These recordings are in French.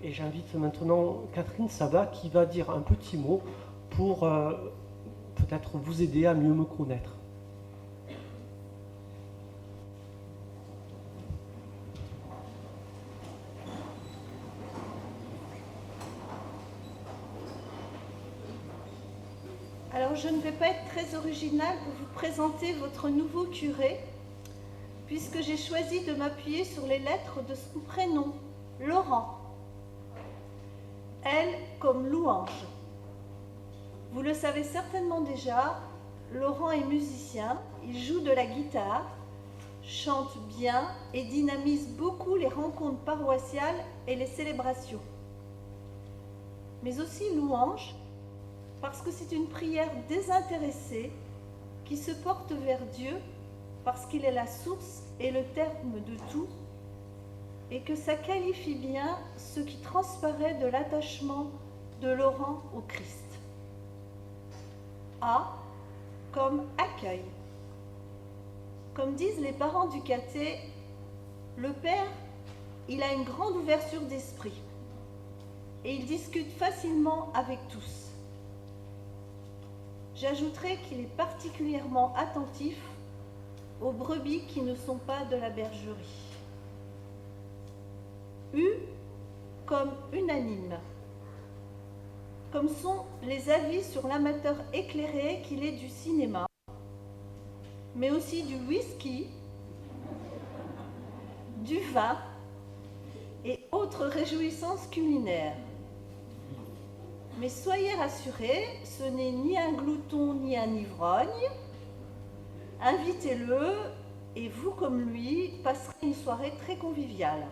Et j'invite maintenant Catherine Sabat qui va dire un petit mot pour peut-être vous aider à mieux me connaître. Alors je ne vais pas être très originale pour vous présenter votre nouveau curé, puisque j'ai choisi de m'appuyer sur les lettres de son prénom, Laurent. L comme louange. Vous le savez certainement déjà, Laurent est musicien, il joue de la guitare, chante bien et dynamise beaucoup les rencontres paroissiales et les célébrations. Mais aussi louange, parce que c'est une prière désintéressée qui se porte vers Dieu parce qu'il est la source et le terme de tout, et que ça qualifie bien ce qui transparaît de l'attachement de Laurent au Christ. A comme accueil. Comme disent les parents du caté, le père, il a une grande ouverture d'esprit et il discute facilement avec tous. J'ajouterai qu'il est particulièrement attentif aux brebis qui ne sont pas de la bergerie. U comme unanime, comme sont les avis sur l'amateur éclairé qu'il est du cinéma, mais aussi du whisky, du vin et autres réjouissances culinaires. Mais soyez rassurés, ce n'est ni un glouton ni un ivrogne. Invitez-le et vous comme lui passerez une soirée très conviviale.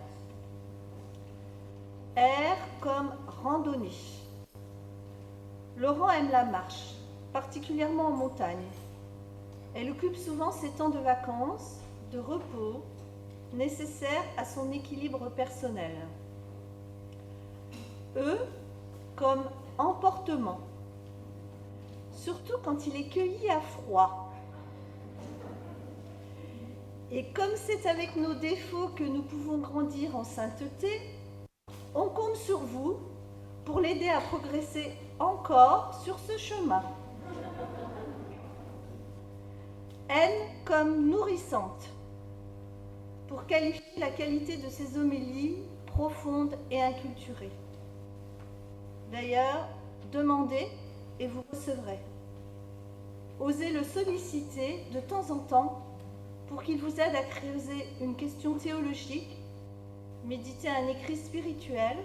R comme randonnée. Laurent aime la marche, particulièrement en montagne. Elle occupe souvent ses temps de vacances, de repos, nécessaires à son équilibre personnel. E comme emportement, surtout quand il est cueilli à froid. Et comme c'est avec nos défauts que nous pouvons grandir en sainteté, on compte sur vous pour l'aider à progresser encore sur ce chemin. N comme nourrissante, pour qualifier la qualité de ses homélies profondes et inculturées. D'ailleurs, demandez et vous recevrez. Osez le solliciter de temps en temps pour qu'il vous aide à creuser une question théologique, méditer un écrit spirituel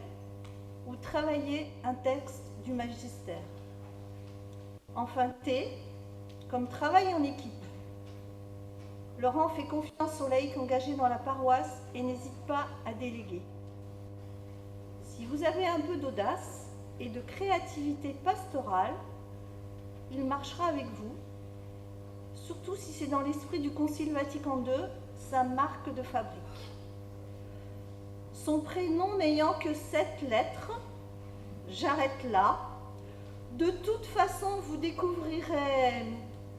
ou travailler un texte du magistère. Enfin, T, comme travail en équipe. Laurent fait confiance aux laïcs engagés dans la paroisse et n'hésite pas à déléguer. Si vous avez un peu d'audace et de créativité pastorale, il marchera avec vous, surtout si c'est dans l'esprit du Concile Vatican II, sa marque de fabrique. Son prénom n'ayant que 7 lettres, j'arrête là. De toute façon, vous découvrirez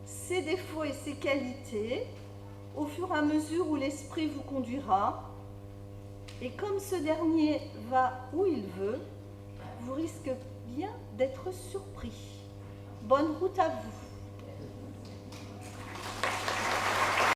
ses défauts et ses qualités au fur et à mesure où l'esprit vous conduira. Et comme ce dernier va où il veut, vous risquez bien d'être surpris. Bonne route à vous.